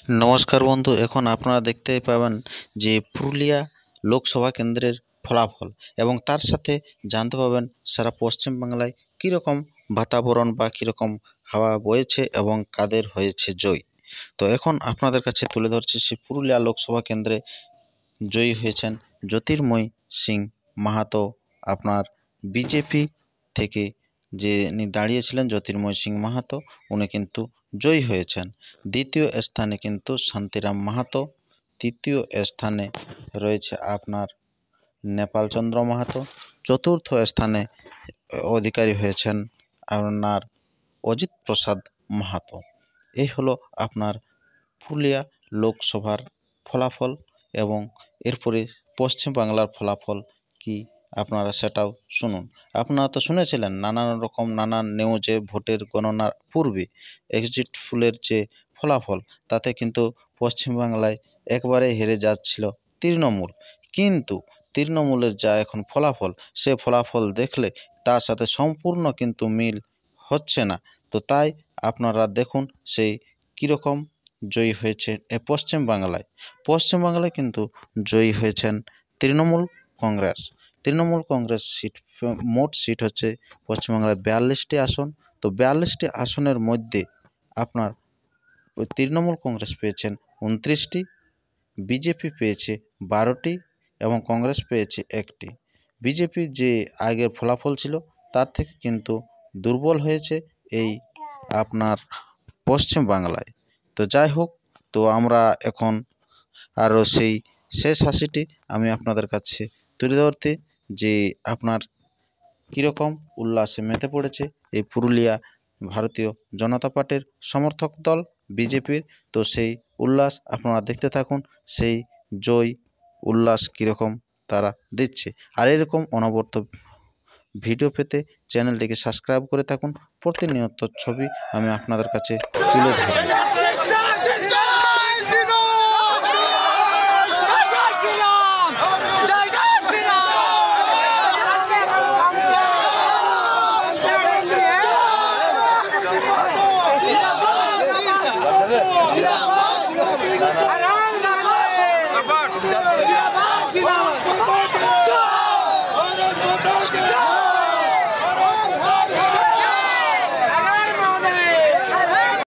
নমস্কার বন্ধু, এখন আপনারা দেখতেই পাবেন যে পুরুলিয়া লোকসভা কেন্দ্রের ফলাফল এবং তার সাথে জানতে পারবেন সারা পশ্চিমবাংলায় কীরকম বাতাবরণ বা কীরকম হাওয়া বইছে এবং কাদের হয়েছে জয়। তো এখন আপনাদের কাছে তুলে ধরছি সে পুরুলিয়া লোকসভা কেন্দ্রে জয়ী হয়েছেন জ্যোতির্ময় সিং মাহাতো। আপনার বিজেপি থেকে যিনি দাঁড়িয়েছিলেন জ্যোতির্ময় সিং মাহাতো, উনি কিন্তু জয়ী হয়েছেন। দ্বিতীয় স্থানে কিন্তু শান্তিরাম মাহাতো, তৃতীয় স্থানে রয়েছে আপনার নেপালচন্দ্র মাহাতো, চতুর্থ স্থানে অধিকারী হয়েছেন আপনার অজিত প্রসাদ মাহাতো। এই হলো আপনার পুরুলিয়া লোকসভার ফলাফল এবং এরপরে পশ্চিমবাংলার ফলাফল কি আপনারা সেটাও শুনুন। আপনারা তো শুনেছিলেন নানান রকম নানান নিউজে ভোটের গণনার পূর্বে এক্সিট পোলের যে ফলাফল, তাতে কিন্তু পশ্চিমবাংলায় একবারে হেরে যাচ্ছিল তৃণমূল। কিন্তু তৃণমূলের যা এখন ফলাফল, সে ফলাফল দেখলে তার সাথে সম্পূর্ণ কিন্তু মিল হচ্ছে না। তো তাই আপনারা দেখুন সেই কীরকম জয়ী হয়েছে পশ্চিমবাংলায় কিন্তু জয়ী হয়েছেন তৃণমূল কংগ্রেস। তৃণমূল কংগ্রেস সিট, মোট সিট হচ্ছে পশ্চিমবাংলায় 42টি আসন। তো 42টি আসনের মধ্যে আপনার ওই তৃণমূল কংগ্রেস পেয়েছেন 29টি, বিজেপি পেয়েছে 12টি এবং কংগ্রেস পেয়েছে 1টি। বিজেপি যে আগের ফলাফল ছিল তার থেকে কিন্তু দুর্বল হয়েছে এই আপনার পশ্চিমবাংলায়। তো যাই হোক, তো আমরা এখন আরও সেই শেষ হাসিটি আমি আপনাদের কাছে তুলে ধরতে যে আপনার কীরকম উল্লাসে মেতে পড়েছে এই পুরুলিয়া ভারতীয় জনতা পার্টির সমর্থক দল বিজেপির। তো সেই উল্লাস আপনারা দেখতে থাকুন, সেই জয় উল্লাস কীরকম তারা দিচ্ছে। আর এরকম অনবরত ভিডিও পেতে চ্যানেলটিকে সাবস্ক্রাইব করে থাকুন। প্রতিনিয়ত ছবি আমি আপনাদের কাছে তুলে ধরব।